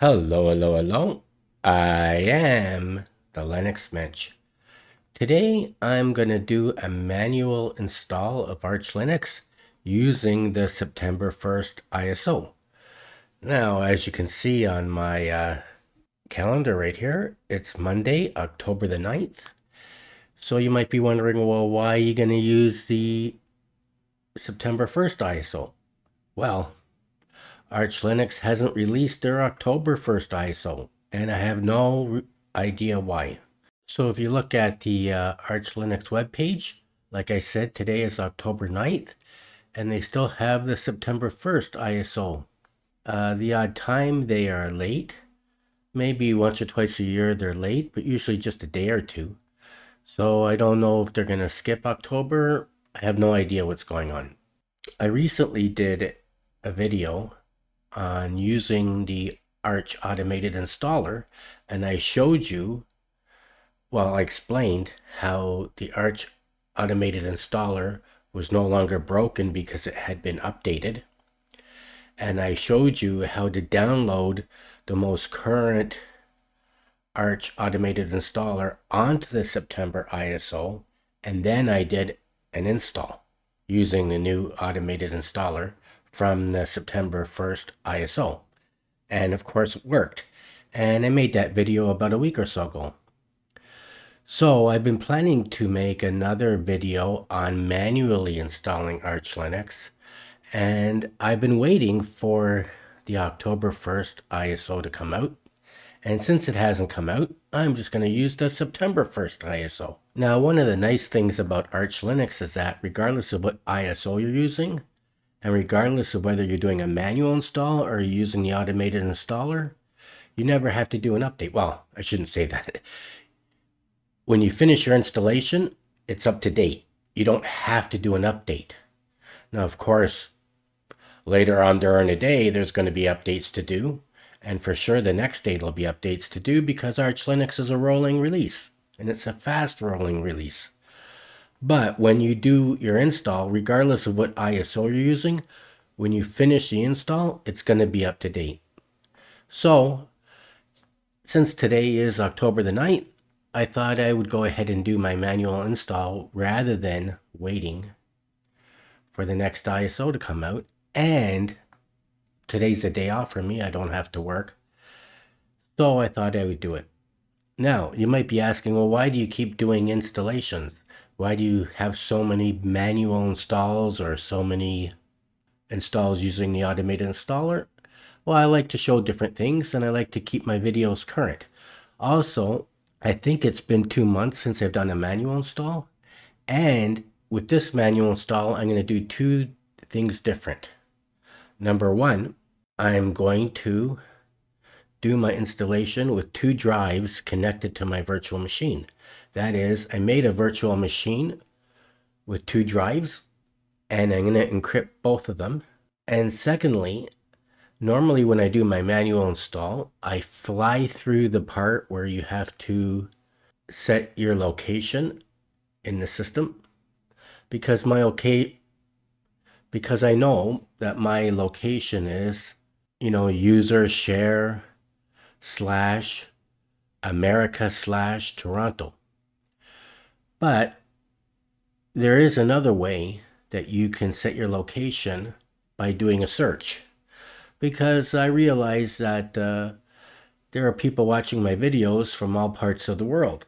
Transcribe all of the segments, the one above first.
Hello, hello, hello. I am the Linux Mitch. Today I'm going to do a manual install of Arch Linux using the September 1st ISO. Now, as you can see on my calendar right here, it's Monday, October the 9th. So you might be wondering, well, why are you going to use the September 1st ISO? Well, Arch Linux hasn't released their October 1st ISO, and I have no idea why. So if you look at the Arch Linux webpage, like I said, today is October 9th, and they still have the September 1st ISO. The odd time they are late, maybe once or twice a year they're late, but usually just a day or two. So I don't know if they're going to skip October. I have no idea what's going on. I recently did a video on using the Arch automated installer, and I showed you, well, I explained how the Arch automated installer was no longer broken because it had been updated. And I showed you how to download the most current Arch automated installer onto the September ISO, and then I did an install using the new automated installer from the September 1st ISO. And of course it worked. And I made that video about a week or so ago. So I've been planning to make another video on manually installing Arch Linux, and I've been waiting for the October 1st ISO to come out. And since it hasn't come out, I'm just going to use the September 1st ISO. Now, one of the nice things about Arch Linux is that regardless of what ISO you're using, and regardless of whether you're doing a manual install or you're using the automated installer, you never have to do an update. Well, I shouldn't say that. When you finish your installation, it's up to date. You don't have to do an update. Now, of course, later on during the day, there's going to be updates to do. And for sure, the next day there'll be updates to do because Arch Linux is a rolling release. And it's a fast rolling release. But when you do your install, regardless of what ISO you're using, when you finish the install, it's going to be up to date. So, since today is October the 9th, I thought I would go ahead and do my manual install rather than waiting for the next ISO to come out. And today's a day off for me. I don't have to work. So I thought I would do it. Now, you might be asking, well, why do you keep doing installations? Why do you have so many manual installs or so many installs using the automated installer? Well, I like to show different things and I like to keep my videos current. Also, I think it's been 2 months since I've done a manual install. And with this manual install, I'm going to do two things different. Number one, I'm going to do my installation with 2 drives connected to my virtual machine. That is, I made a virtual machine with 2 drives, and I'm going to encrypt both of them. And secondly, normally when I do my manual install, I fly through the part where you have to set your location in the system because I know that my location is, user share / America / Toronto. But there is another way that you can set your location by doing a search, because I realize that there are people watching my videos from all parts of the world,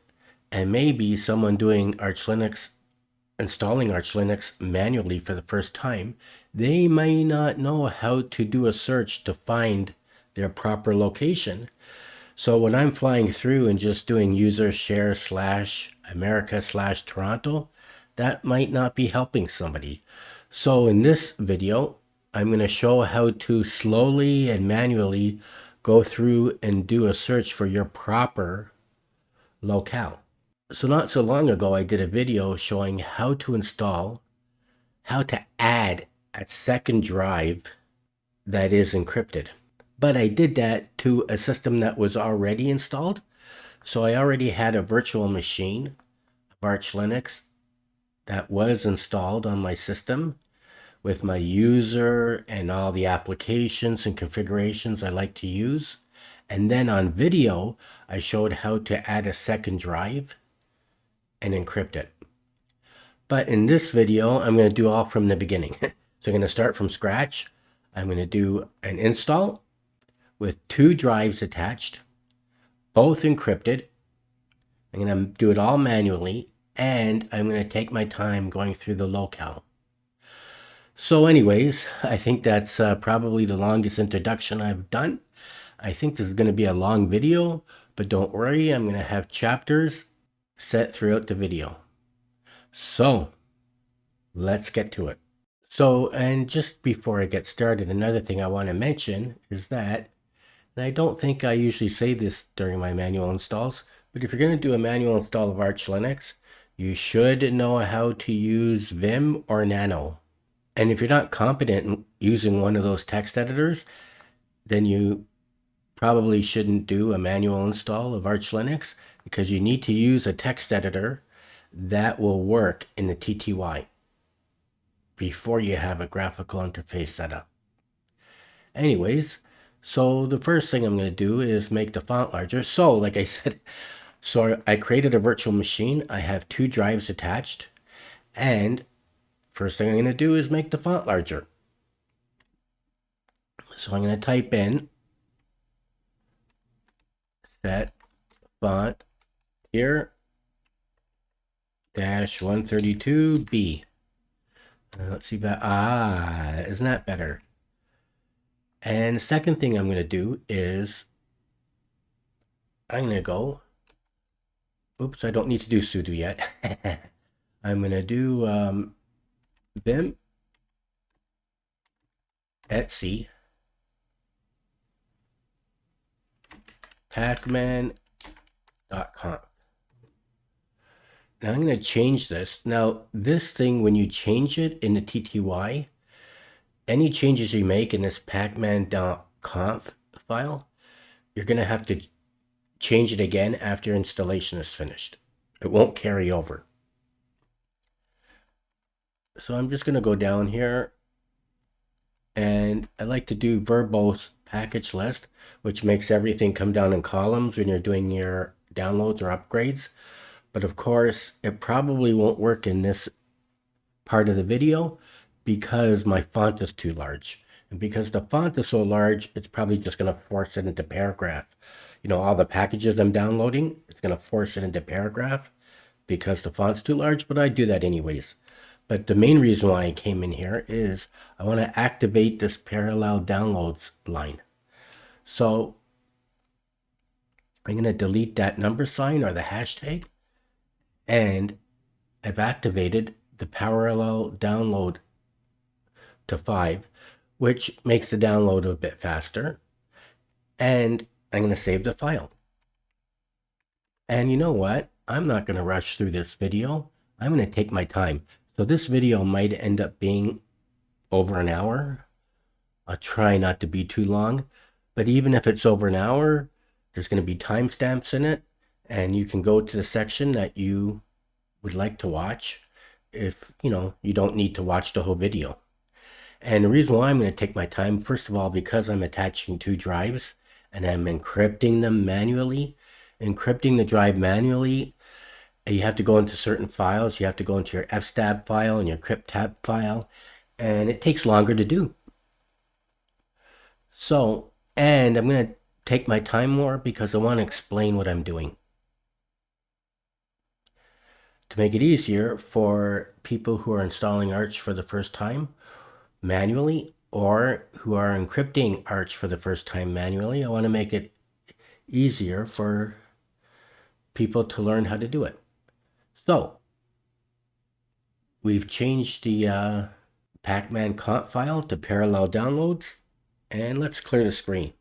and maybe someone doing Arch Linux, installing Arch Linux manually for the first time, they may not know how to do a search to find their proper location. So when I'm flying through and just doing user share / America / Toronto, that might not be helping somebody. So in this video, I'm going to show how to slowly and manually go through and do a search for your proper locale. So not so long ago, I did a video showing how to add a second drive that is encrypted. But I did that to a system that was already installed. So I already had a virtual machine of Arch Linux that was installed on my system with my user and all the applications and configurations I like to use. And then on video, I showed how to add a second drive and encrypt it. But in this video, I'm going to do all from the beginning. So I'm going to start from scratch. I'm going to do an install with 2 drives attached, both encrypted. I'm going to do it all manually, and I'm going to take my time going through the locale. So anyways, I think that's probably the longest introduction I've done. I think this is going to be a long video, but don't worry, I'm going to have chapters set throughout the video. So let's get to it. So, and just before I get started, another thing I want to mention is that, and I don't think I usually say this during my manual installs, but if you're going to do a manual install of Arch Linux, you should know how to use Vim or Nano. And if you're not competent in using one of those text editors, then you probably shouldn't do a manual install of Arch Linux, because you need to use a text editor that will work in the TTY before you have a graphical interface set up. Anyways, so the first thing I'm going to do is make the font larger. So like I said, so I created a virtual machine. I have 2 drives attached, and first thing I'm going to do is make the font larger. So I'm going to type in set font here -132B. Let's see that. Isn't that better? And the second thing I'm going to do is I'm going to go, oops, I don't need to do sudo yet. I'm going to do vim etc pacman.conf. Now I'm going to change this. Now this thing, when you change it in the TTY, any changes you make in this pacman.conf file, you're going to have to change it again after installation is finished. It won't carry over. So I'm just going to go down here, and I like to do verbose package list, which makes everything come down in columns when you're doing your downloads or upgrades. But of course, it probably won't work in this part of the video because my font is too large. And because the font is so large, it's probably just going to force it into paragraph. You know, all the packages I'm downloading, it's going to force it into paragraph because the font's too large, but I do that anyways. But the main reason why I came in here is I want to activate this parallel downloads line. So I'm going to delete that number sign or the hashtag, and I've activated the parallel download to 5, which makes the download a bit faster. And I'm going to save the file. And you know what? I'm not going to rush through this video. I'm going to take my time. So this video might end up being over an hour. I'll try not to be too long. But even if it's over an hour, there's going to be timestamps in it. And you can go to the section that you would like to watch if, you know, you don't need to watch the whole video. And the reason why I'm going to take my time, first of all, because I'm attaching 2 drives and I'm encrypting them manually. Encrypting the drive manually, you have to go into certain files. You have to go into your Fstab file and your Encrypt file, and it takes longer to do. So, and I'm going to take my time more because I want to explain what I'm doing, to make it easier for people who are installing Arch for the first time manually, or who are encrypting Arch for the first time manually. I want to make it easier for people to learn how to do it. So we've changed the pacman.conf file to parallel downloads, and let's clear the screen.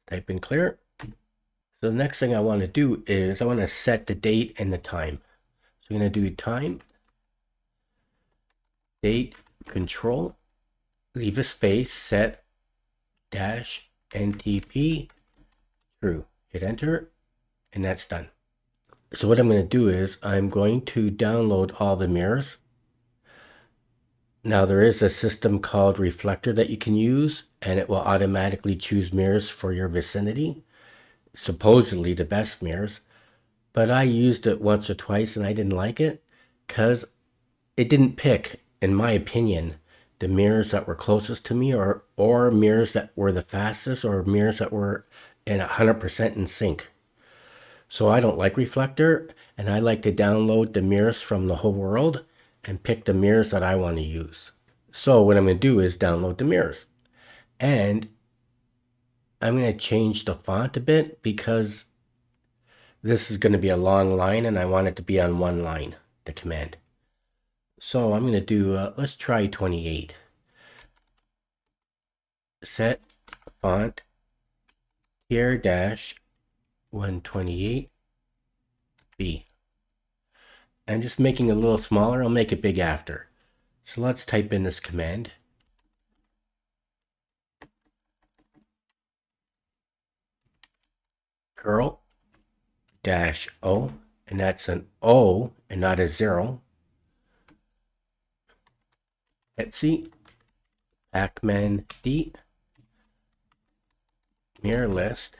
Type in clear. So the next thing I want to do is I want to set the date and the time. So I'm going to do time, date, control, leave a space, set -ntp true. Hit enter, and that's done. So what I'm going to do is I'm going to download all the mirrors. Now there is a system called Reflector that you can use, and it will automatically choose mirrors for your vicinity, supposedly the best mirrors. But I used it once or twice and I didn't like it because it didn't pick, in my opinion, the mirrors that were closest to me, or mirrors that were the fastest, or mirrors that were in 100% in sync. So I don't like Reflector, and I like to download the mirrors from the whole world and pick the mirrors that I want to use. So what I'm going to do is download the mirrors. And I'm going to change the font a bit because this is going to be a long line and I want it to be on one line, the command. So I'm going to do, let's try 28. Set font here dash 128B. I'm just making it a little smaller. I'll make it big after. So let's type in this command. Curl dash O, and that's an O and not a 0. Etsy Pacman D mirror list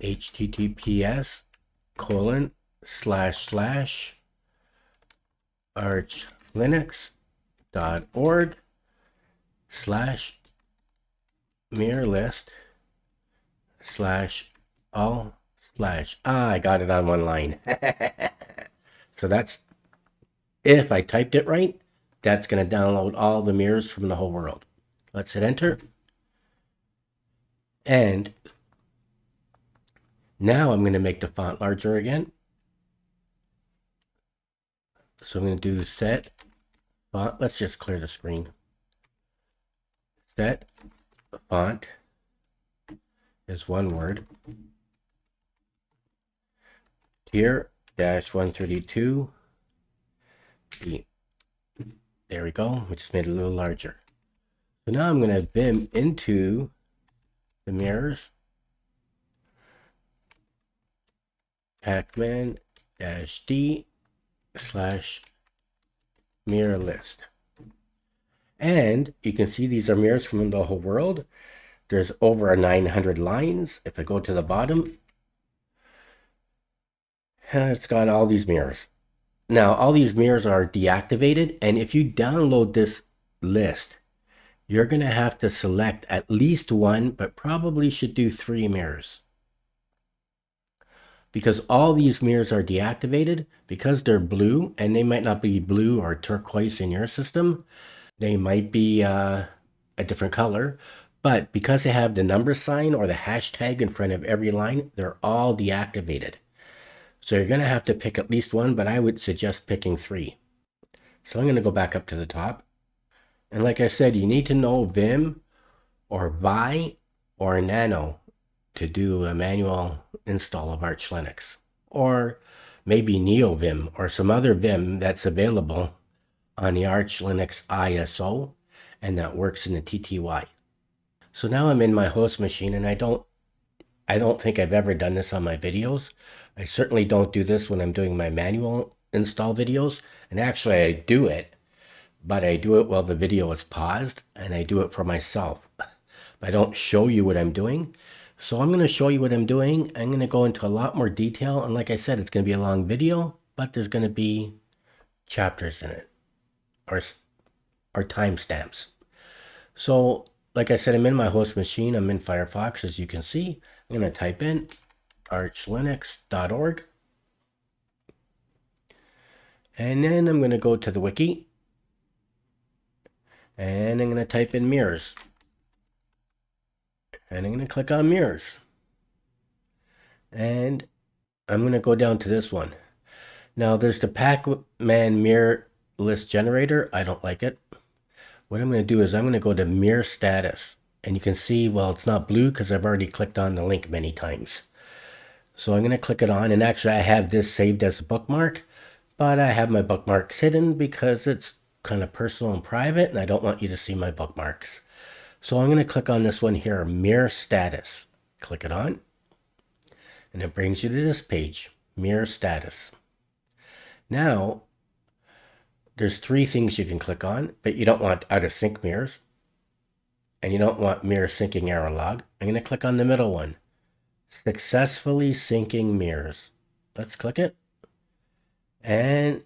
https://archlinux.org/mirror list/all/ I got it on one line. So that's, if I typed it right, that's going to download all the mirrors from the whole world. Let's hit enter. And now I'm going to make the font larger again. So I'm going to do set font. Let's just clear the screen. Set font is one word. Tier -132. There we go. We just made it a little larger. So now I'm going to vim into the mirrors. Pacman-D/mirror list. And you can see these are mirrors from the whole world. There's over 900 lines. If I go to the bottom, it's got all these mirrors. Now, all these mirrors are deactivated, and if you download this list, you're going to have to select at least one, but probably should do 3 mirrors. Because all these mirrors are deactivated, because they're blue, and they might not be blue or turquoise in your system. They might be a different color, but because they have the number sign or the hashtag in front of every line, they're all deactivated. So you're going to have to pick at least one, but I would suggest picking 3. So I'm going to go back up to the top. And like I said, you need to know Vim or Vi or Nano to do a manual install of Arch Linux. Or maybe NeoVim or some other Vim that's available on the Arch Linux ISO and that works in the TTY. So now I'm in my host machine, and I don't think I've ever done this on my videos. I certainly don't do this when I'm doing my manual install videos. And actually I do it, but I do it while the video is paused, and I do it for myself. I don't show you what I'm doing. So I'm going to show you what I'm doing. I'm going to go into a lot more detail. And like I said, it's going to be a long video, but there's going to be chapters in it, or timestamps. So like I said, I'm in my host machine. I'm in Firefox, as you can see. I'm going to type in archlinux.org. And then I'm going to go to the wiki. And I'm going to type in mirrors. And I'm going to click on mirrors. And I'm going to go down to this one. Now there's the Pacman mirror list generator. I don't like it. What I'm going to do is I'm going to go to mirror status. And you can see, well, it's not blue because I've already clicked on the link many times. So I'm going to click it on. And actually I have this saved as a bookmark, but I have my bookmarks hidden because it's kind of personal and private, and I don't want you to see my bookmarks. So I'm going to click on this one here, mirror status. Click it on, and it brings you to this page, mirror status. Now, there's three things you can click on, but you don't want out of sync mirrors and you don't want mirror syncing error log. I'm going to click on the middle one, successfully syncing mirrors. Let's click it. And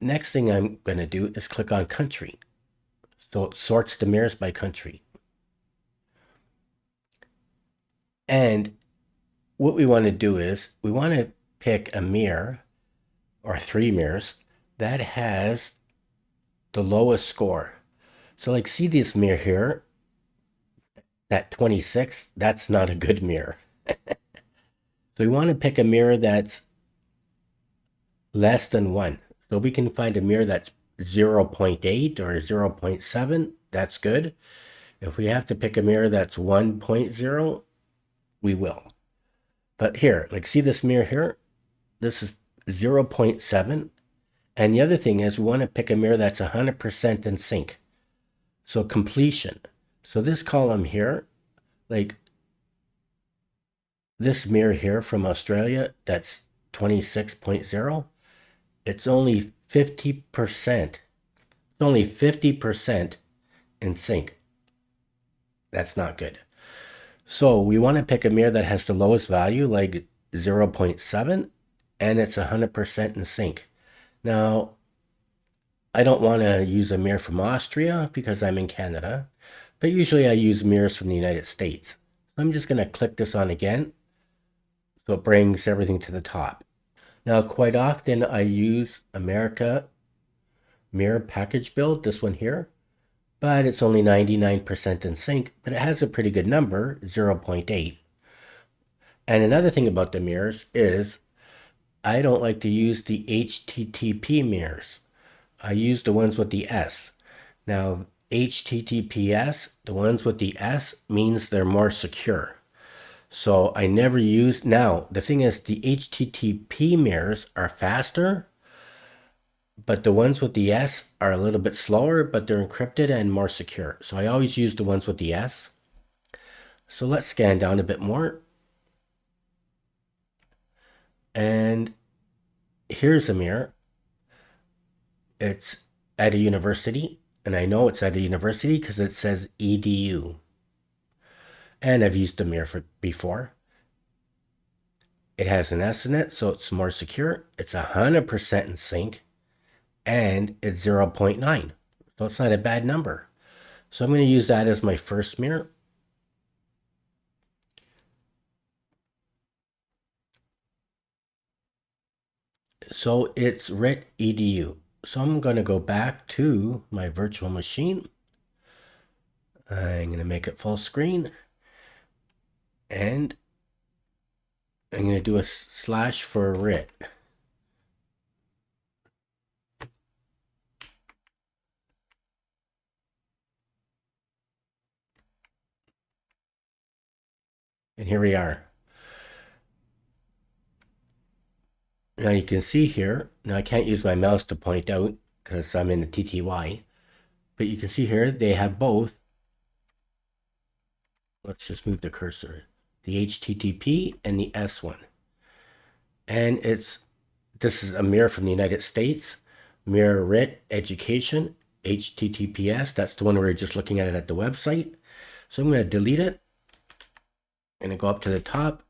next thing I'm going to do is click on country. So it sorts the mirrors by country. And what we want to do is we want to pick a mirror or three mirrors that has the lowest score. So like, see this mirror here, that 26, that's not a good mirror. So we want to pick a mirror that's less than 1. So we can find a mirror that's 0.8 or 0.7, that's good. If we have to pick a mirror that's 1.0, we will. But here, like, see this mirror here? This is 0.7. And the other thing is we want to pick a mirror that's 100% in sync. So completion. So this column here, like this mirror here from Australia, that's 26.0. It's only 50%. It's only 50% in sync. That's not good. So we want to pick a mirror that has the lowest value, like 0.7, and it's 100% in sync. Now, I don't want to use a mirror from Austria because I'm in Canada, but usually I use mirrors from the United States. I'm just going to click this on again, so it brings everything to the top. Now, quite often I use America mirror package build, this one here, but it's only 99% in sync, but it has a pretty good number, 0.8. And another thing about the mirrors is I don't like to use the HTTP mirrors. I use the ones with the S. Now, HTTPS, the ones with the S, means they're more secure. So I never use, now the thing is the HTTP mirrors are faster, but the ones with the S are a little bit slower, but they're encrypted and more secure. So I always use the ones with the S. So let's scan down a bit more. And here's a mirror. It's at a university, and I know it's at a university because it says EDU. And I've used the mirror before. It has an S in it, so it's more secure. It's 100% in sync, and it's 0.9. So it's not a bad number. So I'm going to use that as my first mirror. So it's writ edu. So I'm going to go back to my virtual machine. I'm going to make it full screen. And I'm going to do a slash for writ. And here we are. Now you can see here, now I can't use my mouse to point out because I'm in the TTY, but you can see here they have both. Let's just move the cursor. The HTTP and the S one. And this is a mirror from the United States. Mirror writ education, HTTPS. That's the one where we're just looking at it at the website. So I'm going to delete it. I'm going to go up to the top.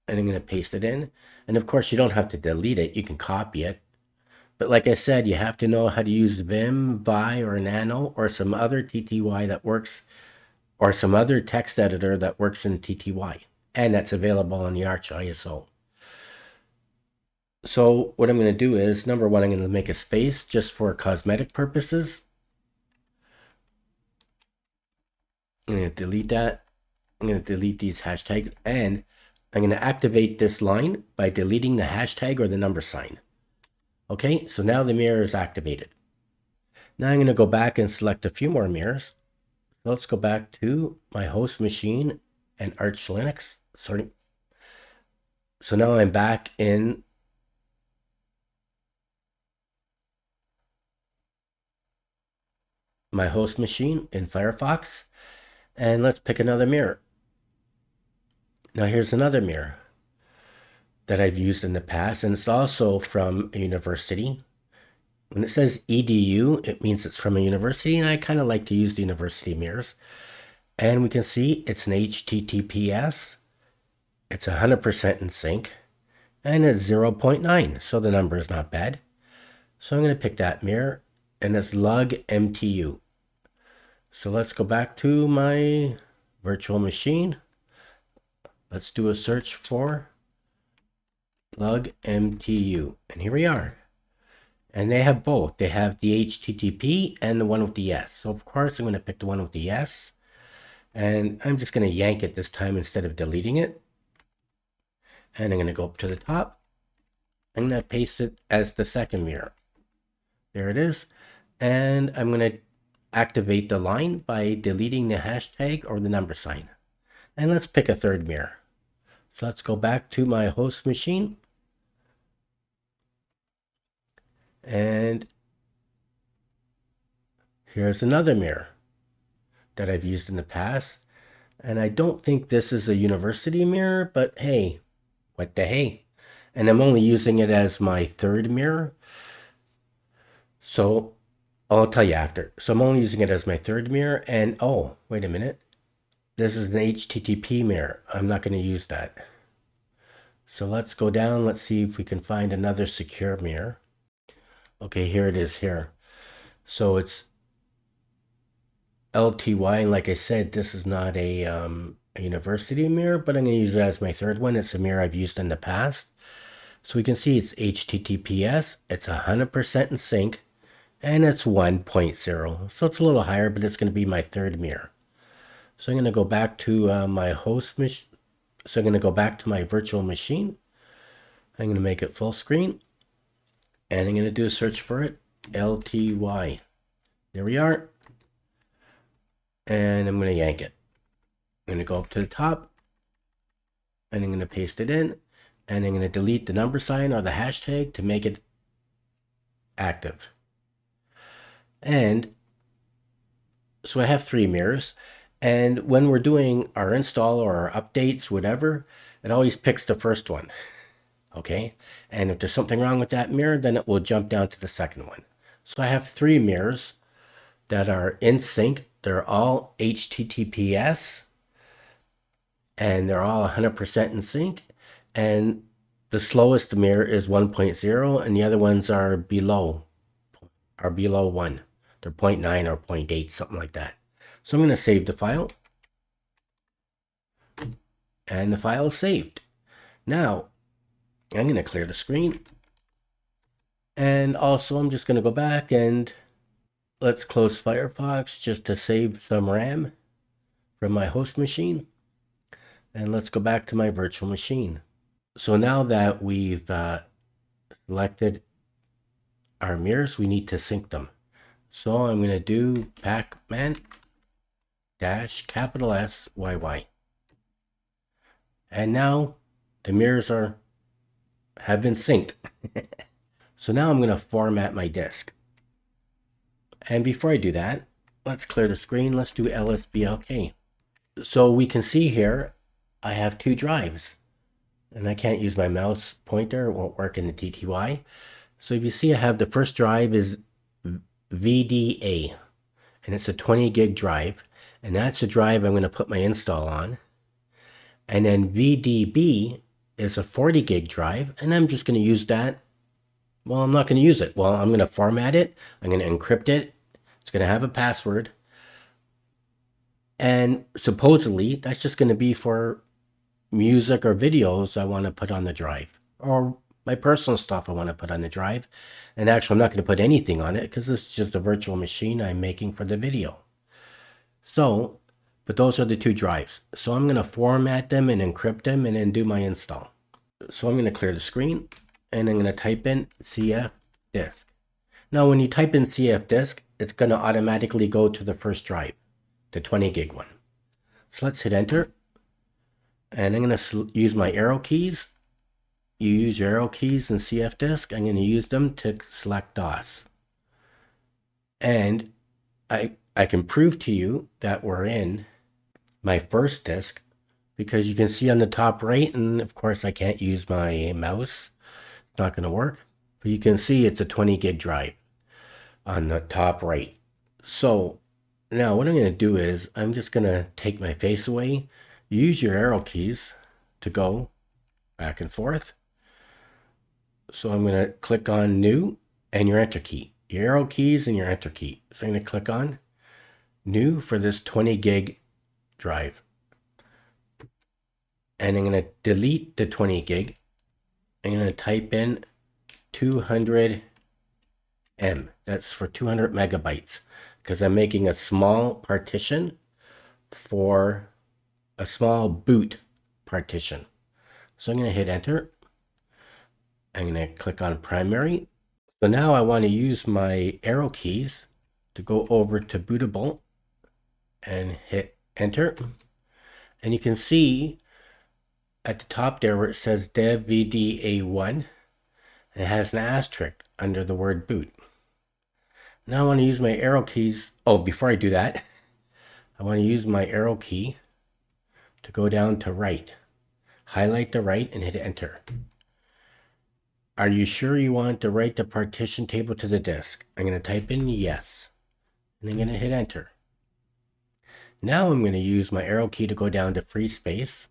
And I'm going to paste it in. And of course, you don't have to delete it. You can copy it. But like I said, you have to know how to use Vim, Vi, or Nano, or some other TTY that works, or some other text editor that works in TTY. And that's available on the Arch ISO. So what I'm going to do is, number one, I'm going to make a space just for cosmetic purposes. I'm going to delete that. I'm going to delete these hashtags, and I'm going to activate this line by deleting the hashtag or the number sign. Okay, so now the mirror is activated. Now I'm going to go back and select a few more mirrors. So let's go back to my host machine and Arch Linux. Sorry. So now I'm back in my host machine in Firefox, and let's pick another mirror. Now here's another mirror that I've used in the past, and it's also from a university. When it says EDU, it means it's from a university, and I kind of like to use the university mirrors. And we can see it's an HTTPS. It's 100% in sync, and it's 0.9, so the number is not bad. So I'm going to pick that mirror, and it's lug MTU. So let's go back to my virtual machine. Let's do a search for lug MTU, and here we are. And they have both. They have the HTTP and the one with the S. So of course I'm going to pick the one with the S, and I'm just going to yank it this time instead of deleting it. And I'm going to go up to the top. I'm going to paste it as the second mirror. There it is. And I'm going to activate the line by deleting the hashtag or the number sign. And let's pick a third mirror. So let's go back to my host machine. And here's another mirror that I've used in the past. And I don't think this is a university mirror, but hey, what the hey. And I'm only using it as my third mirror. So I'll tell you after. So I'm only using it as my third mirror. And oh, wait a minute. This is an HTTP mirror. I'm not going to use that. So let's go down. Let's see if we can find another secure mirror. Okay, here it is here. So it's LTY. And like I said, this is not a university mirror, but I'm going to use it as my third one. It's a mirror I've used in the past. So we can see it's HTTPS. It's 100% in sync. And it's 1.0. So it's a little higher, but it's going to be my third mirror. So I'm going to go back to my host machine. So I'm going to go back to my virtual machine. I'm going to make it full screen. And I'm going to do a search for it. LTY. There we are. And I'm going to yank it. I'm going to go up to the top. And I'm going to paste it in. And I'm going to delete the number sign or the hashtag to make it active. And so I have three mirrors. And when we're doing our install or our updates, whatever, it always picks the first one. Okay. And if there's something wrong with that mirror, then it will jump down to the second one. So I have three mirrors that are in sync. They're all HTTPS. And they're all 100% in sync. And the slowest mirror is 1.0, and the other ones are below 1. They're 0.9 or 0.8, something like that. So I'm going to save the file. And the file is saved. Now, I'm going to clear the screen. And also, I'm just going to go back and let's close Firefox just to save some RAM from my host machine. And let's go back to my virtual machine. So now that we've selected our mirrors, we need to sync them. So I'm going to do pacman -SYY. And now the mirrors have been synced. So now I'm going to format my disk. And before I do that, let's clear the screen. Let's do lsblk. So we can see here I have two drives. And I can't use my mouse pointer. It won't work in the TTY. So if you see, I have the first drive is VDA. And it's a 20 gig drive. And that's the drive I'm going to put my install on. And then VDB is a 40 gig drive. And I'm just going to use that. Well, I'm not going to use it. Well, I'm going to format it. I'm going to encrypt it. It's going to have a password. And supposedly, that's just going to be for music or videos I want to put on the drive, or my personal stuff I want to put on the drive. And actually, I'm not going to put anything on it because this is just a virtual machine I'm making for the video. So, but those are the two drives. So I'm going to format them and encrypt them and then do my install. So I'm going to clear the screen and I'm going to type in cfdisk. Now, when you type in cfdisk, it's going to automatically go to the first drive, the 20 gig one. So let's hit enter. And I'm going to use my arrow keys. You use your arrow keys in cfdisk. I'm going to use them to select DOS. And I can prove to you that we're in my first disk because you can see on the top right, and of course I can't use my mouse. It's not going to work. But you can see it's a 20 gig drive. on the top right. So now what I'm going to do is I'm just going to take my face away, use your arrow keys to go back and forth. So I'm going to click on new and your enter key, your arrow keys and your enter key. So I'm going to click on new for this 20 gig drive. And I'm going to delete the 20 gig. I'm going to type in 200 M. That's for 200 megabytes because I'm making a small partition for a small boot partition. So I'm going to hit enter. I'm going to click on primary. So now I want to use my arrow keys to go over to bootable and hit enter. And you can see at the top there where it says dev VDA1, it has an asterisk under the word boot. Now I want to use my arrow keys. Oh, before I do that, I want to use my arrow key to go down to right. Highlight the right and hit enter. Are you sure you want to write the partition table to the disk? I'm going to type in yes. And I'm going to hit enter. Now I'm going to use my arrow key to go down to free space.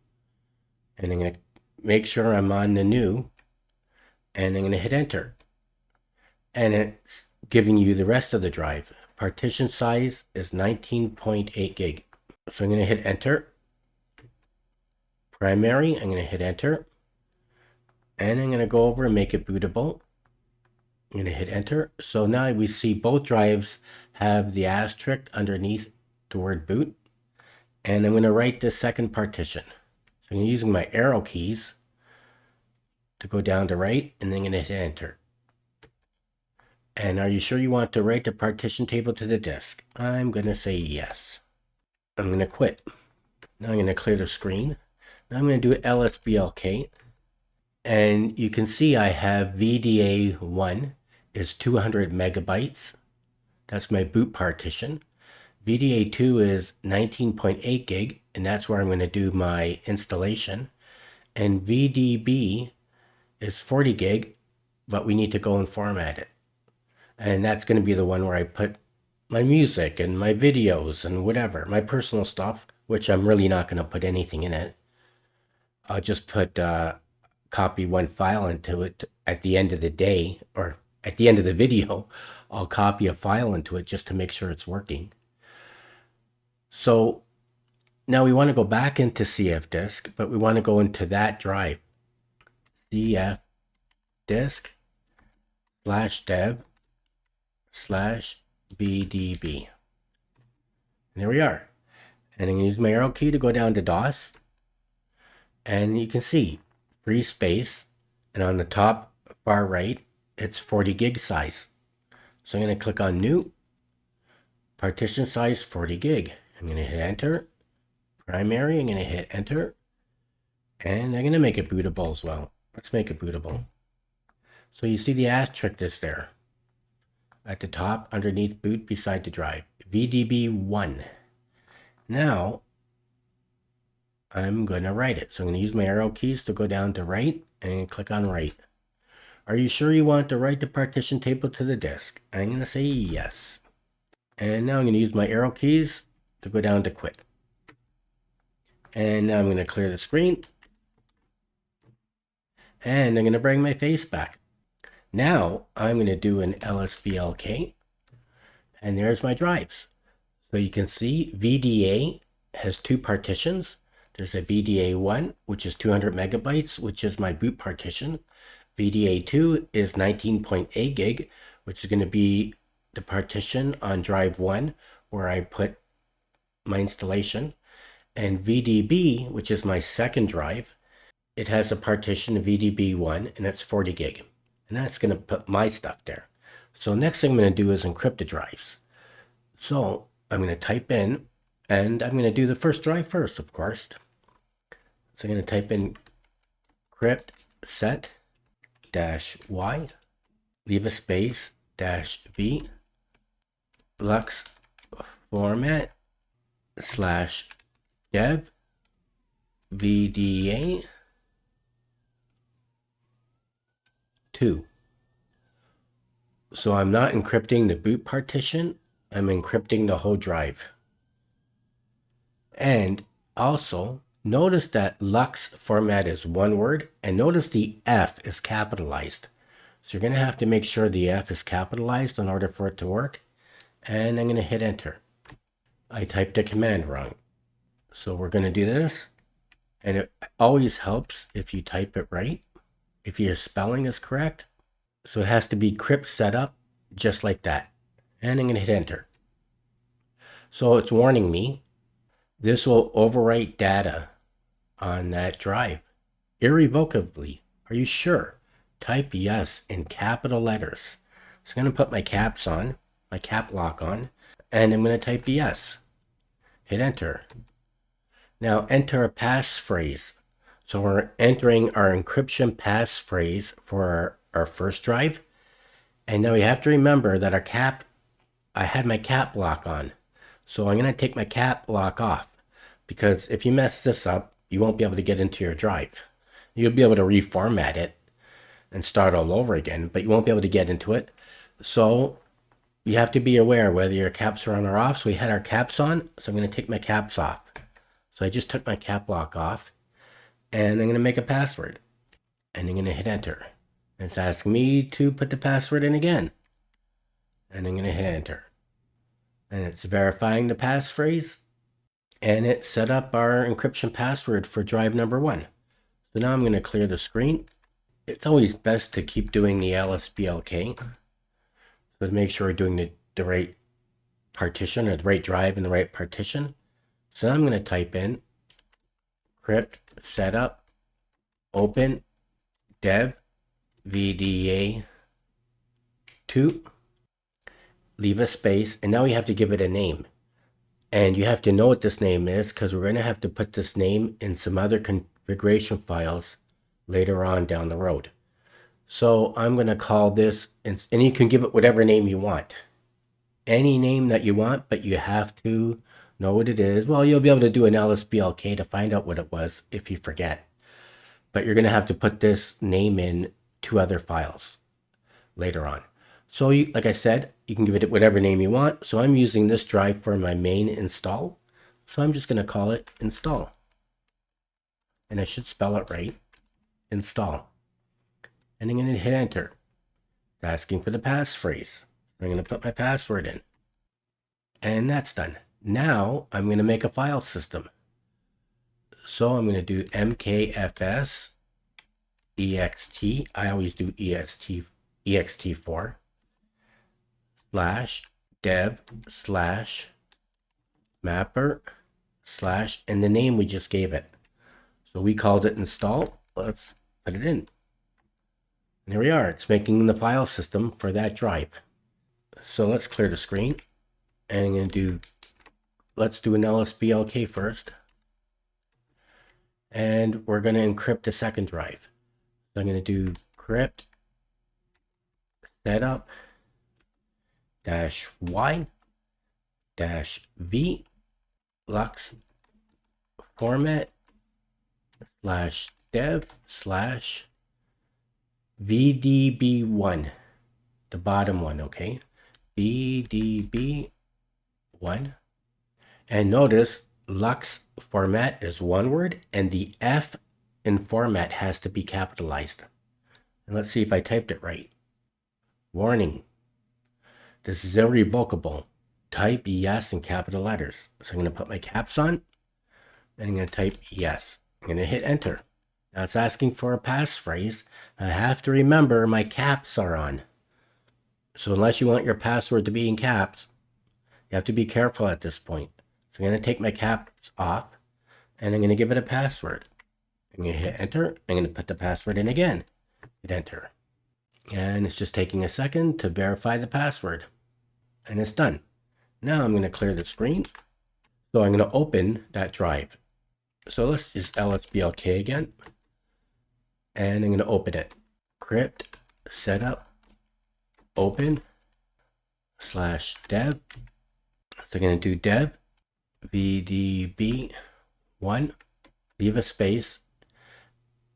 And I'm going to make sure I'm on the new. And I'm going to hit enter. And it's giving you the rest of the drive. Partition size is 19.8 gig. So I'm going to hit enter. Primary, I'm going to hit enter. And I'm going to go over and make it bootable. I'm going to hit enter. So now we see both drives have the asterisk underneath the word boot. And I'm going to write the second partition. So I'm using my arrow keys to go down to right, and then I'm going to hit enter. And are you sure you want to write the partition table to the disk? I'm going to say yes. I'm going to quit. Now I'm going to clear the screen. Now I'm going to do LSBLK. And you can see I have VDA1 is 200 megabytes. That's my boot partition. VDA2 is 19.8 gig, and that's where I'm going to do my installation. And VDB is 40 gig, but we need to go and format it. And that's going to be the one where I put my music and my videos and whatever, my personal stuff, which I'm really not going to put anything in it. I'll just put copy one file into it at the end of the day, or at the end of the video. I'll copy a file into it just to make sure it's working. So now we want to go back into cfdisk, but we want to go into that drive, cfdisk/dev/bdb. And there we are. And I'm going to use my arrow key to go down to DOS. And you can see free space. And on the top far right, it's 40 gig size. So I'm going to click on new. Partition size 40 gig. I'm going to hit enter. Primary, I'm going to hit enter. And I'm going to make it bootable as well. Let's make it bootable. So you see the asterisk is there at the top underneath boot beside the drive. VDB1. Now I'm going to write it. So I'm going to use my arrow keys to go down to right and click on write. Are you sure you want to write the partition table to the disk? I'm going to say yes. And now I'm going to use my arrow keys to go down to quit. And now I'm going to clear the screen. And I'm going to bring my face back. Now I'm going to do an LSBLK. And there's my drives. So you can see VDA has two partitions. There's a VDA1, which is 200 megabytes, which is my boot partition. VDA2 is 19.8 gig, which is going to be the partition on drive 1, where I put my installation. And VDB, which is my second drive, it has a partition of VDB1, and that's 40 gig. And that's going to put my stuff there. So next thing I'm going to do is encrypted drives. So I'm going to type in, and I'm going to do the first drive first, of course. So I'm going to type in encrypt set -y, leave a space -v, lux format /dev VDA 2. So I'm not encrypting the boot partition, I'm encrypting the whole drive. And also, notice that Lux format is one word, and notice the F is capitalized. So you're going to have to make sure the F is capitalized in order for it to work. And I'm going to hit enter. I typed the command wrong. So we're going to do this. And it always helps if you type it right, if your spelling is correct. So it has to be crypt setup, just like that. And I'm going to hit enter. So it's warning me this will overwrite data on that drive irrevocably. Are you sure? Type yes in capital letters. So I'm going to put my caps on, my cap lock on, and I'm going to type yes. Hit enter. Now enter a passphrase. So we're entering our encryption passphrase for our first drive. And now we have to remember that I had my cap lock on. So I'm going to take my cap lock off, because if you mess this up, you won't be able to get into your drive. You'll be able to reformat it and start all over again, but you won't be able to get into it. So you have to be aware whether your caps are on or off. So we had our caps on, so I'm going to take my caps off. So I just took my cap lock off, and I'm going to make a password, and I'm going to hit enter. It's asking me to put the password in again, and I'm going to hit enter. And it's verifying the passphrase, and it set up our encryption password for drive number 1. So now I'm going to clear the screen. It's always best to keep doing the lsblk, so to make sure we're doing the right partition, or the right drive in the right partition. So now I'm going to type in crypt setup open dev vda 2, leave a space, and now we have to give it a name. And you have to know what this name is, because we're going to have to put this name in some other configuration files later on down the road. So I'm going to call this, and you can give it whatever name you want. Any name that you want, but you have to know what it is. Well, you'll be able to do an lsblk to find out what it was if you forget. But you're going to have to put this name in 2 other files later on. So like I said, you can give it whatever name you want. So I'm using this drive for my main install. So I'm just going to call it install. And I should spell it right. Install. And I'm going to hit enter. It's asking for the passphrase. I'm going to put my password in. And that's done. Now I'm going to make a file system. So I'm going to do mkfs ext. I always do ext4 /dev /mapper / and the name we just gave it. So we called it install. Let's put it in. And here we are. It's making the file system for that drive. So let's clear the screen. And I'm going to let's do an lsblk first. And we're going to encrypt the second drive. So I'm going to do crypt setup -y -v lux format /dev /vdb1, the bottom one, okay? vdb1. And notice lux format is one word, and the F in format has to be capitalized. And let's see if I typed it right. Warning. This is irrevocable. Type yes in capital letters. So I'm going to put my caps on, and I'm going to type yes. I'm going to hit enter. Now it's asking for a passphrase. I have to remember my caps are on. So unless you want your password to be in caps, you have to be careful at this point. So I'm going to take my caps off, and I'm going to give it a password. I'm going to hit enter. I'm going to put the password in again. Hit enter. And it's just taking a second to verify the password. And it's done. Now I'm going to clear the screen. So I'm going to open that drive. So let's just lsblk again. And I'm going to open it. Crypt setup open /dev. So I'm going to do dev vdb1, leave a space,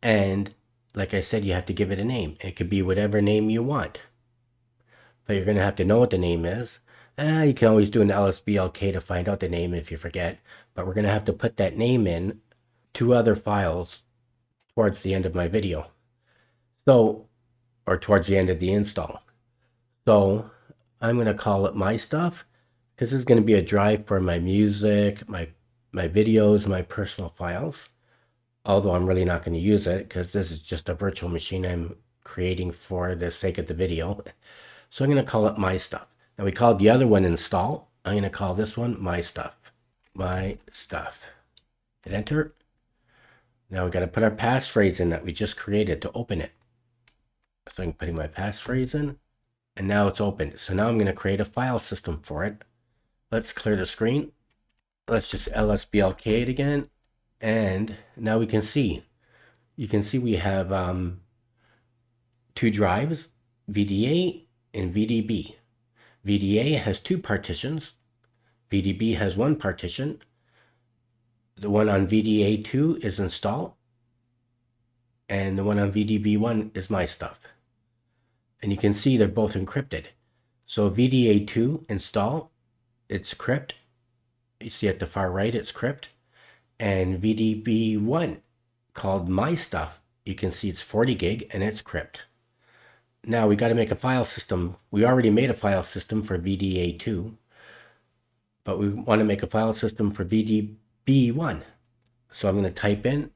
and like I said, you have to give it a name. It could be whatever name you want. but you're going to have to know what the name is. You can always do an lsblk to find out the name if you forget, but we're going to have to put that name in 2 other files towards the end of my video. So, or towards the end of the install. So I'm going to call it my stuff, because this is going to be a drive for my music, my videos, my personal files. Although I'm really not going to use it because this is just a virtual machine I'm creating for the sake of the video. So I'm going to call it my stuff. Now we called the other one install. I'm going to call this one my stuff. My stuff. Hit enter. Now we got to put our passphrase in that we just created to open it. So I'm putting my passphrase in, and now it's opened. So now I'm going to create a file system for it. Let's clear the screen. Let's just lsblk it again. And now we can see, you can see we have 2 drives, VDA and VDB. VDA has 2 partitions. VDB has 1 partition. The one on VDA2 is install. And the one on VDB1 is my stuff. And you can see they're both encrypted. So VDA2 install, it's crypt. You see at the far right, it's crypt. And VDB1 called my stuff, you can see it's 40 gig and it's crypt. Now we got to make a file system. We already made a file system for VDA2, but we want to make a file system for VDB1. So I'm going to type in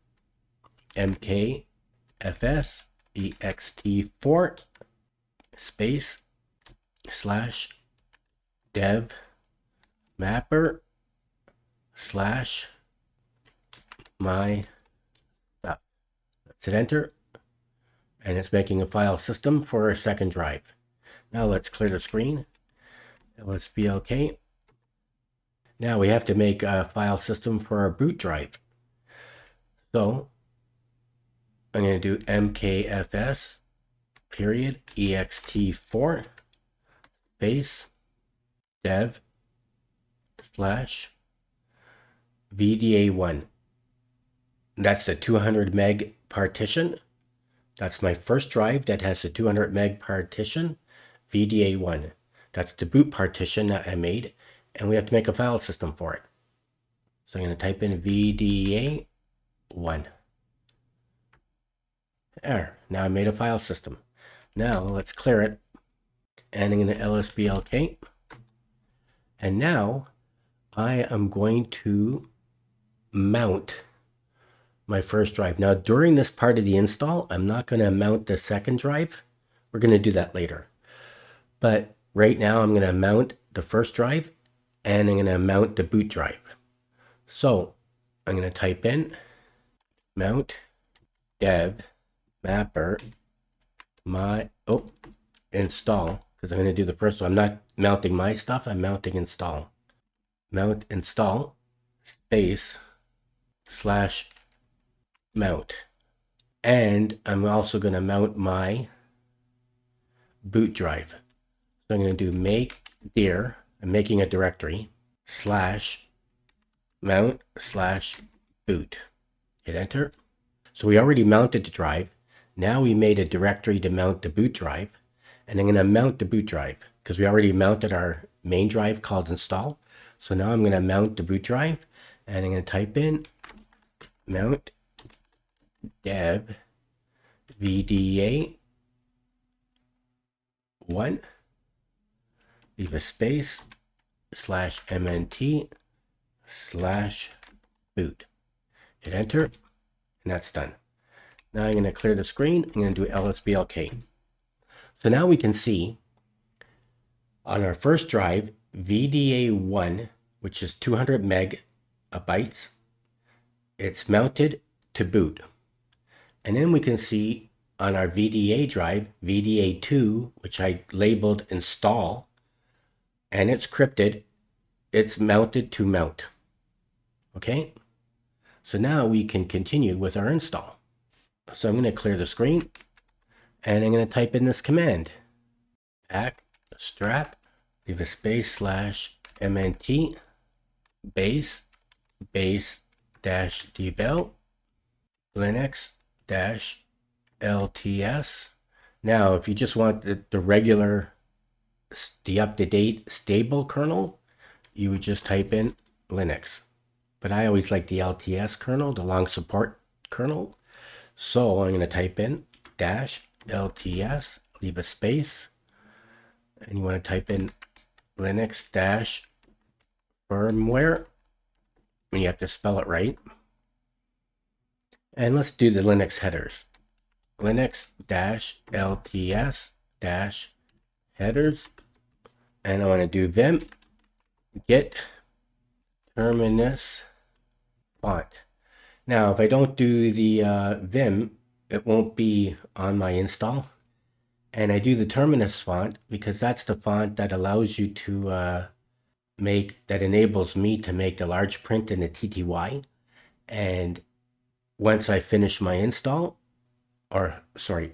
mkfs ext4 space / dev mapper / my stuff. Let's hit enter, and it's making a file system for our second drive. Now let's clear the screen. lsblk. Now we have to make a file system for our boot drive. So I'm going to do mkfs period ext4 space dev / VDA1. That's the 200 meg partition. That's my first drive that has the 200 meg partition, VDA1. That's the boot partition that I made, and we have to make a file system for it. So I'm going to type in VDA1. There, now I made a file system. Now let's clear it, and I'm going to lsblk. And now I am going to mount my first drive. Now during this part of the install, I'm not going to mount the second drive. We're going to do that later. But right now I'm going to mount the first drive, and I'm going to mount the boot drive. So I'm going to type in mount dev mapper install, because I'm going to do the first one. I'm not mounting my stuff, I'm mounting install. Mount install space / mount. And I'm also going to mount my boot drive. So I'm going to do make dir, I'm making a directory, / mount / boot. Hit enter. So we already mounted the drive. Now we made a directory to mount the boot drive, and I'm going to mount the boot drive because we already mounted our main drive called install. So now I'm going to mount the boot drive, and I'm going to type in mount dev VDA1, leave a space /mnt /boot. Hit enter, and that's done. Now I'm going to clear the screen. I'm going to do lsblk. So now we can see on our first drive, VDA1, which is 200 megabytes, it's mounted to boot. And then we can see on our VDA drive, VDA2, which I labeled install, and it's crypted, it's mounted to mount. Okay? So now we can continue with our install. So I'm going to clear the screen, and I'm going to type in this command. Strap, leave a space /mnt base -devel Linux -LTS. Now, if you just want the regular the up-to-date stable kernel, you would just type in Linux. But I always like the LTS kernel, the long support kernel. So I'm going to type in -LTS, leave a space, and you want to type in Linux-firmware, and you have to spell it right. And let's do the Linux headers. Linux-LTS-headers, and I want to do vim get terminus font. Now, if I don't do the vim, it won't be on my install. And I do the terminus font because that's the font that allows you to that enables me to make the large print in the TTY. And once I finish my install,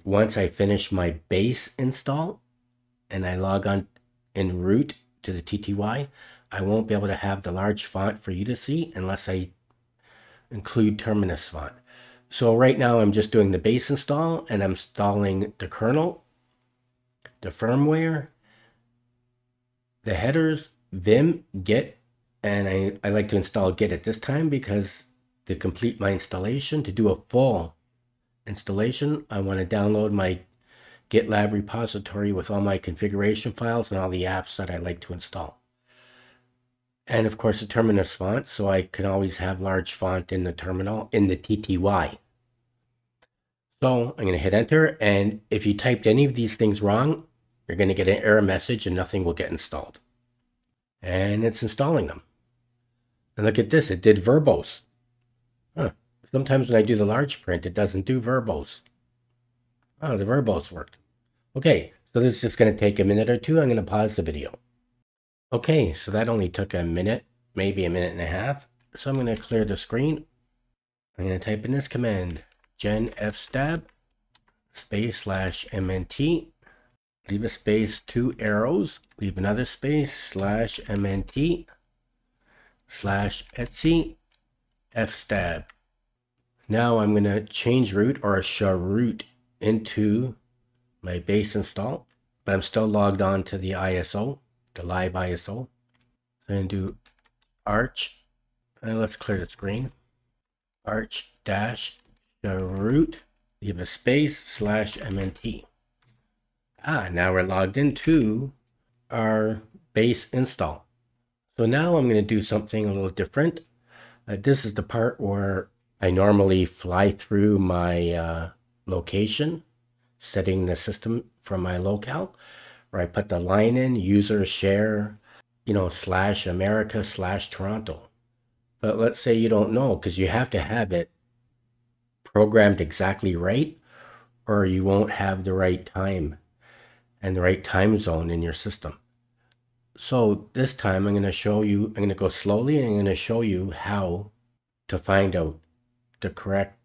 once I finish my base install and I log on in root to the TTY, I won't be able to have the large font for you to see unless I include terminus font. So right now I'm just doing the base install and I'm installing the kernel, the firmware, the headers, vim, git, and I like to install git at this time because to complete my installation, to do a full installation, I want to download my GitLab repository with all my configuration files and all the apps that I like to install. And of course the terminus font, so I can always have large font in the terminal, in the TTY. So I'm going to hit enter, and if you typed any of these things wrong, you're going to get an error message and nothing will get installed. And it's installing them. And look at this, it did verbose. Sometimes when I do the large print, it doesn't do verbose. Oh, the verbose worked. Okay, so this is just going to take a minute or two. I'm going to pause the video. Okay, so that only took a minute, maybe a minute and a half. So I'm going to clear the screen. I'm going to type in this command, gen fstab space /mnt, leave a space, 2 arrows, leave another space, /mnt /etc fstab. Now I'm going to change root or Chroot into my base install, but I'm still logged on to the ISO, the live ISO. So I'm going to do arch, and let's clear the screen, arch-chroot, leave a space, /mnt. Now we're logged into our base install. So now I'm going to do something a little different. This is the part where I normally fly through my location, setting the system from my locale, where I put the line in, user share, /America/Toronto. But let's say you don't know, because you have to have it programmed exactly right, or you won't have the right time and the right time zone in your system. So this time I'm going to show you, I'm going to go slowly and I'm going to show you how to find out the correct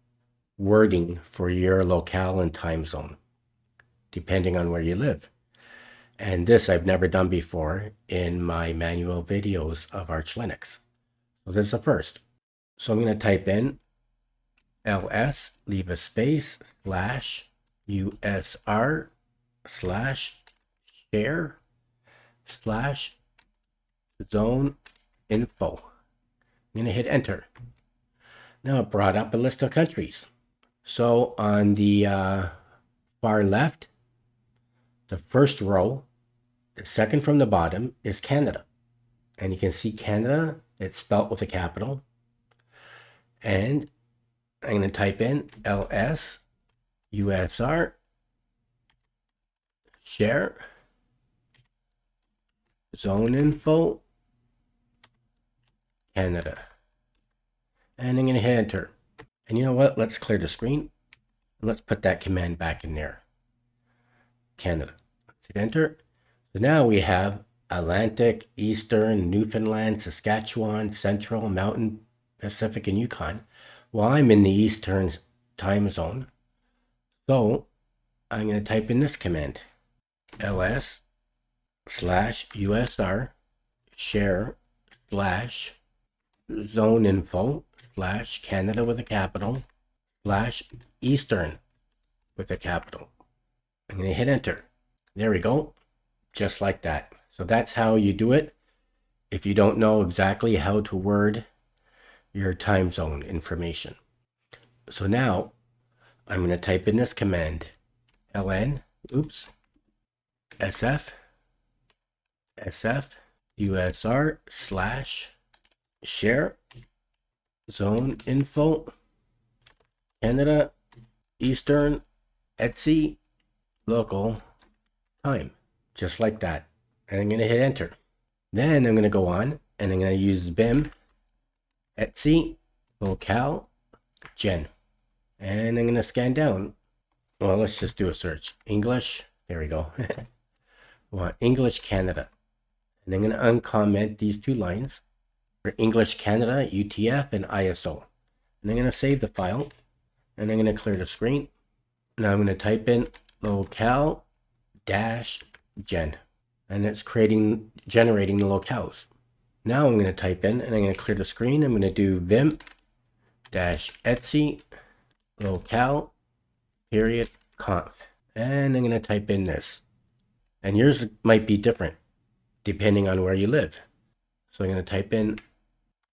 wording for your locale and time zone, depending on where you live. And this I've never done before in my manual videos of Arch Linux. So this is the first. So I'm going to type in ls, leave a space, /usr /share /zone info. I'm going to hit enter. Now it brought up a list of countries. So on the far left, the first row, the second from the bottom, is Canada. And you can see Canada, it's spelt with a capital. And I'm going to type in ls usr share zone info Canada. And I'm going to hit enter. And you know what? Let's clear the screen. And let's put that command back in there. Canada. Let's hit enter. So now we have Atlantic, Eastern, Newfoundland, Saskatchewan, Central, Mountain, Pacific, and Yukon. Well, I'm in the Eastern time zone. So I'm going to type in this command. ls /usr share /zone info /Canada with a capital /Eastern with a capital. I'm going to hit enter. There we go. just like that. So that's how you do it if you don't know exactly how to word your time zone information. So now I'm going to type in this command, ln, sf usr / share zone info Canada Eastern etc local time, just like that. And I'm going to hit enter. Then I'm going to go on and I'm going to use vim etc locale gen, and I'm going to scan down. Well, let's just do a search. English, there we go. We want English Canada, and I'm going to uncomment these two lines for English Canada UTF and ISO, and I'm going to save the file, and I'm going to clear the screen. Now I'm going to type in locale -gen, and it's generating the locales. Now I'm going to type in, and I'm going to clear the screen. I'm going to do vim -etc locale .conf, and I'm going to type in this. And yours might be different depending on where you live. So I'm going to type in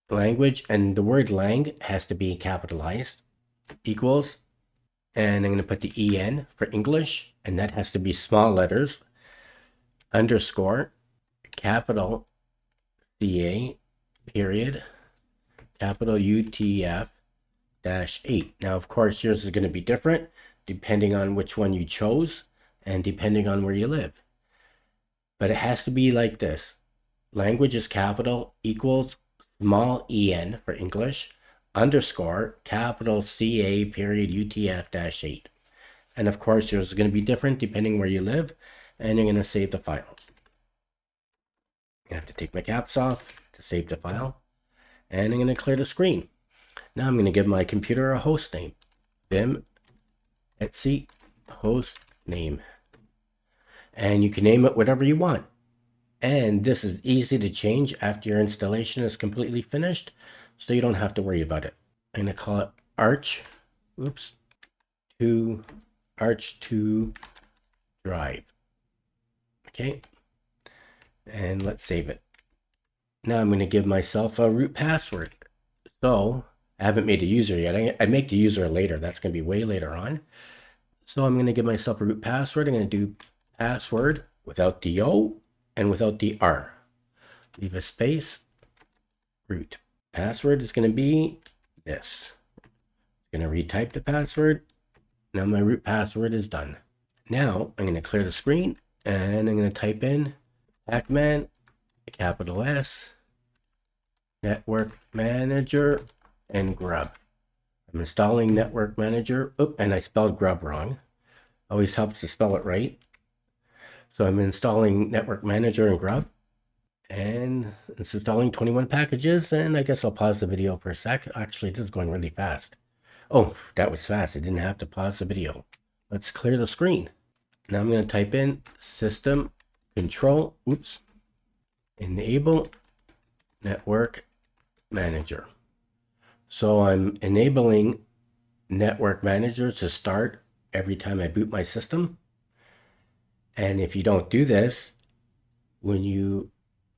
language, and the word lang has to be capitalized, equals, and I'm going to put the en for English, and that has to be small letters, underscore, capital CA, period, capital UTF -8. Now, of course, yours is going to be different depending on which one you chose and depending on where you live. But it has to be like this. Language is capital, equals, small en for English, underscore, capital CA, period, UTF -8. And of course, yours is going to be different depending where you live, and you're going to save the file. I have to take my caps off to save the file, and I'm going to clear the screen. Now I'm going to give my computer a host name, vim etc host name, and you can name it whatever you want. And this is easy to change after your installation is completely finished, so you don't have to worry about it. I'm going to call it Arch 2 Drive. Okay, and let's save it. Now I'm going to give myself a root password. So I haven't made a user yet. I make the user later. That's going to be way later on. So I'm going to give myself a root password. I'm going to do password without the O and without the R. Leave a space, root. Password is going to be this. I'm going to retype the password. Now my root password is done. Now I'm going to clear the screen, and I'm going to type in Pacman, capital S, Network Manager, and Grub. I'm installing Network Manager. Oh, and I spelled Grub wrong. Always helps to spell it right. So I'm installing Network Manager and Grub, and it's installing 21 packages, and I guess I'll pause the video for a sec. Actually, this is going really fast. Oh, that was fast. I didn't have to pause the video. Let's clear the screen. Now I'm going to type in system control, enable Network Manager. So I'm enabling Network Manager to start every time I boot my system. And if you don't do this, when you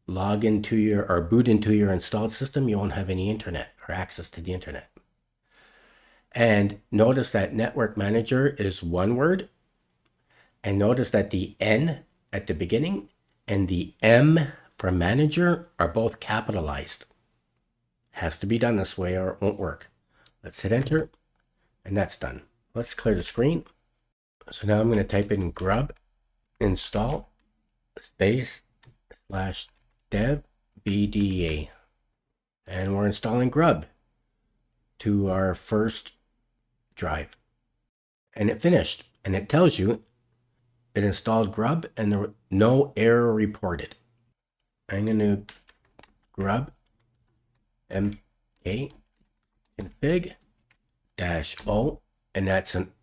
log into your or boot into your installed system, you won't have any internet or access to the internet. And notice that Network Manager is one word. And notice that the N at the beginning and the M for manager are both capitalized. Has to be done this way or it won't work. Let's hit enter, and that's done. Let's clear the screen. So now I'm going to type in grub install space /dev bda, and we're installing grub to our first drive, and it finished, and it tells you it installed grub and there was no error reported. I'm going to grub mk config -o, and that's an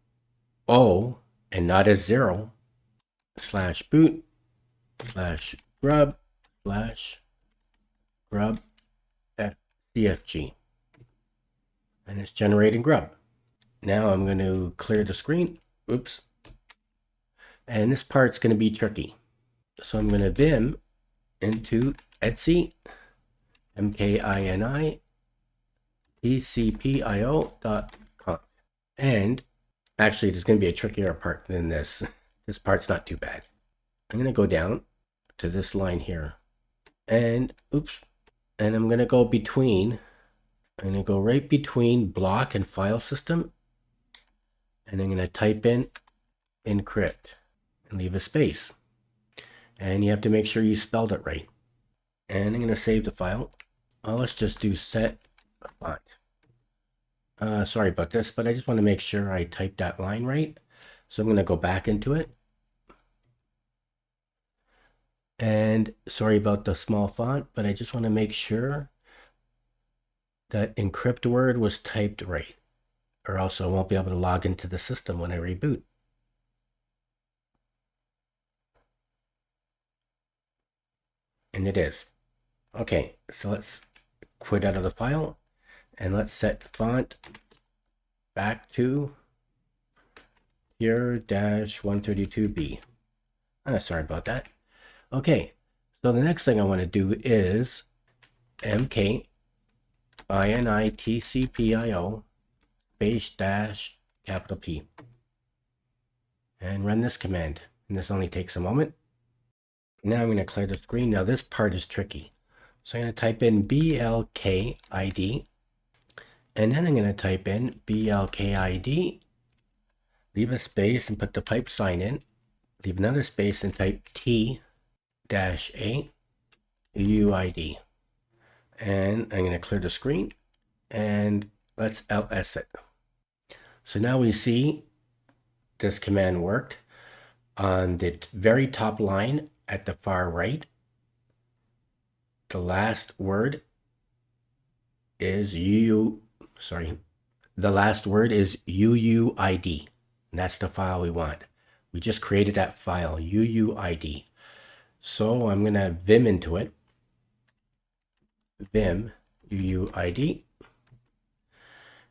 O and not a 0, /boot /grub /grub cfg, and it's generating grub. Now I'm going to clear the screen. And this part's going to be tricky. So I'm going to vim into etc mkinitcpio.conf. And actually, there's going to be a trickier part than this. This part's not too bad. I'm going to go down to this line here. And oops. And I'm going to go between. I'm going to go right between block and file system. And I'm going to type in encrypt and leave a space. And you have to make sure you spelled it right. And I'm going to save the file. Well, let's just do set font. Sorry about this, but I just want to make sure I typed that line right. So I'm going to go back into it. And sorry about the small font, but I just want to make sure that encrypt word was typed right, or else I won't be able to log into the system when I reboot. And it is. Okay, so let's quit out of the file and let's set font back to here-132B. Sorry about that. Okay, so the next thing I want to do is Mkinitcpio space dash capital P and run this command. And this only takes a moment. Now I'm going to clear the screen. Now this part is tricky. So I'm going to type in blkid, and then I'm going to type in blkid, leave a space and put the pipe sign in, leave another space and type T-A UUID. And I'm going to clear the screen and let's ls it. So now we see this command worked. On the very top line at the far right, the last word is UUID. And that's the file we want. We just created that file, UUID. So I'm going to vim into it. Vim UUID.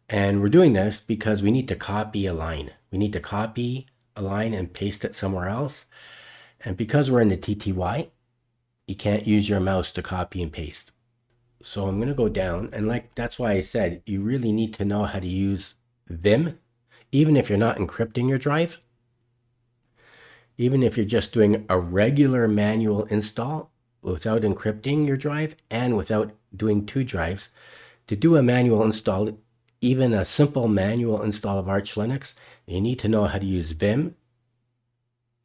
And we're doing this because we need to copy a line. We need to copy a line and paste it somewhere else. And because we're in the TTY, you can't use your mouse to copy and paste. So I'm going to go down, and that's why I said you really need to know how to use Vim, even if you're not encrypting your drive. Even if you're just doing a regular manual install without encrypting your drive and without doing two drives, to do a manual install, even a simple manual install of Arch Linux, you need to know how to use Vim,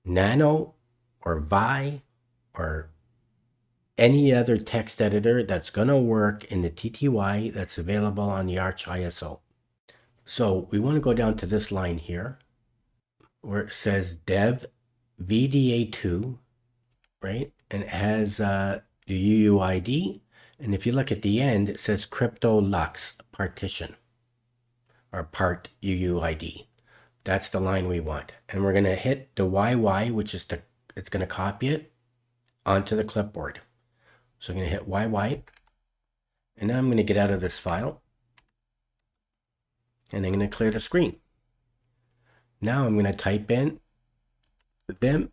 Nano, or Vi, or any other text editor that's going to work in the TTY that's available on the Arch ISO. So we want to go down to this line here where it says dev VDA2, right? And it has the UUID. And if you look at the end, it says crypto lux partition or part UUID. That's the line we want. And we're going to hit the YY, which is it's going to copy it onto the clipboard. So I'm going to hit YY. And now I'm going to get out of this file. And I'm going to clear the screen. Now I'm going to type in vim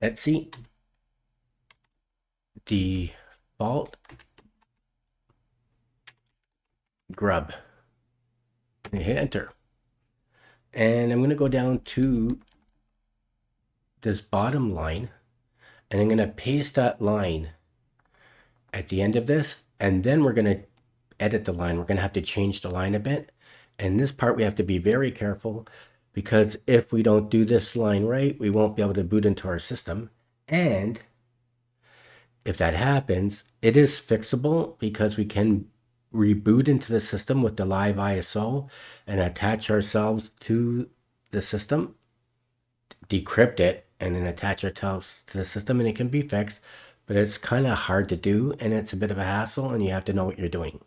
etc default grub and hit enter. And I'm going to go down to this bottom line and I'm going to paste that line at the end of this, and then we're going to edit the line. We're going to have to change the line a bit, and this part we have to be very careful, because if we don't do this line right, we won't be able to boot into our system. And if that happens, it is fixable because we can reboot into the system with the live ISO and attach ourselves to the system, decrypt it, and then attach ourselves to the system, and it can be fixed. But it's kind of hard to do, and it's a bit of a hassle, and you have to know what you're doing.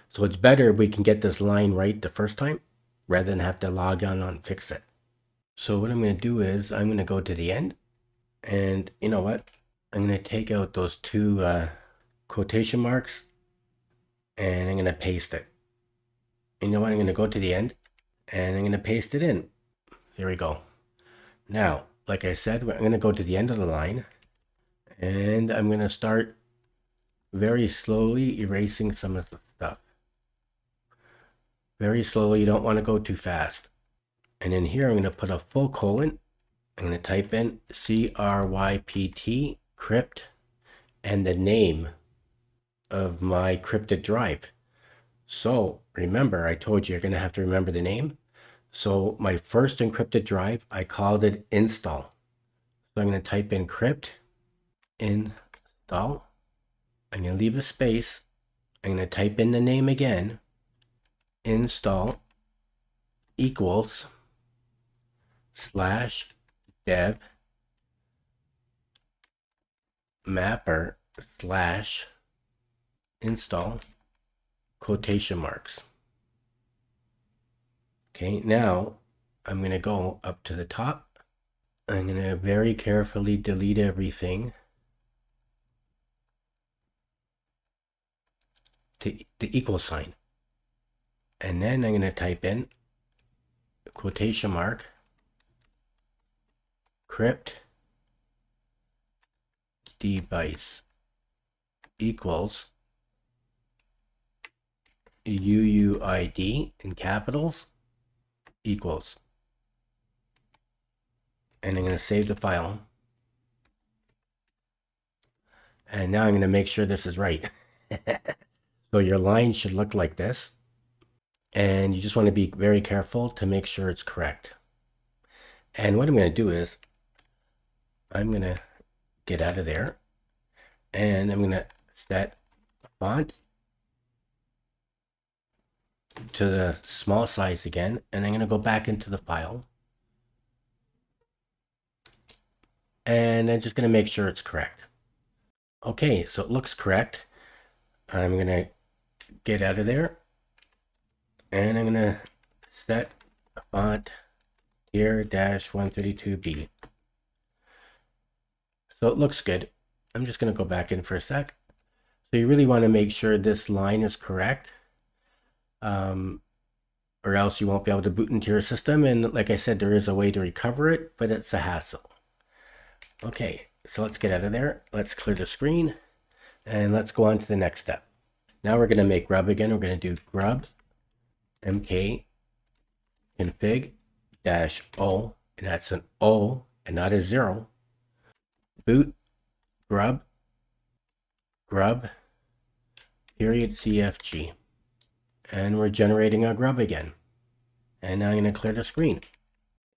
So it's better if we can get this line right the first time rather than have to log on and fix it. So what I'm going to do is I'm going to go to the end, and you know what? I'm going to take out those two quotation marks and I'm going to paste it. And you know what? I'm going to go to the end and I'm going to paste it in. Here we go. Now like I said, I'm going to go to the end of the line, and I'm going to start very slowly erasing some of the stuff. Very slowly, you don't want to go too fast. And in here, I'm going to put a full colon. I'm going to type in CRYPT, crypt, and the name of my encrypted drive. So remember, I told you you're going to have to remember the name. So my first encrypted drive, I called it install. So I'm going to type in crypt install. I'm going to leave a space. I'm going to type in the name again. Install equals /dev mapper /install quotation marks. Okay, now I'm going to go up to the top. I'm going to very carefully delete everything to the equal sign. And then I'm going to type in quotation mark crypt device equals UUID in capitals equals. And I'm going to save the file. And now I'm going to make sure this is right. So your line should look like this. And you just want to be very careful to make sure it's correct. And what I'm going to do is I'm going to get out of there. And I'm going to set font to the small size again. And I'm going to go back into the file. And I'm just going to make sure it's correct. Okay, so it looks correct. I'm going to get out of there. And I'm going to set font here -132B. So it looks good. I'm just going to go back in for a sec. So you really want to make sure this line is correct, or else you won't be able to boot into your system. And like I said, there is a way to recover it, but it's a hassle. Okay, so let's get out of there. Let's clear the screen, and let's go on to the next step. Now we're going to make Grub again. We're going to do Grub Mkinitcpio Config -O, and that's an O and not a 0. Boot Grub /cfg, and we're generating our Grub again. And now I'm going to clear the screen.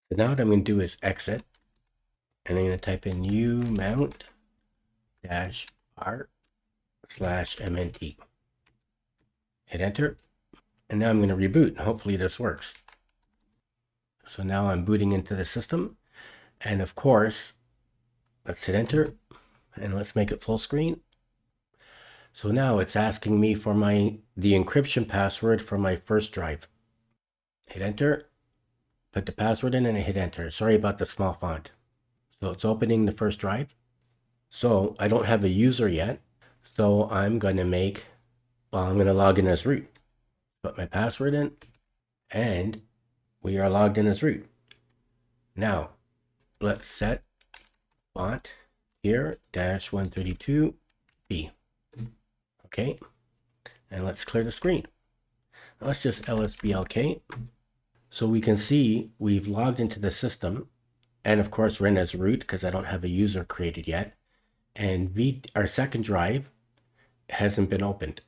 So now what I'm going to do is exit, and I'm going to type in umount -r/mnt. Hit enter, and now I'm going to reboot. Hopefully this works. So now I'm booting into the system, and of course, let's hit enter, and let's make it full screen. So now it's asking me for the encryption password for my first drive. Hit enter, put the password in, and I hit enter. Sorry about the small font. So it's opening the first drive. So I don't have a user yet, so I'm going to log in as root. Put my password in, and we are logged in as root. Now let's set font here -132B. Okay, and let's clear the screen. Now let's just lsblk. So we can see we've logged into the system, and of course we're in as root because I don't have a user created yet. And our second drive hasn't been opened.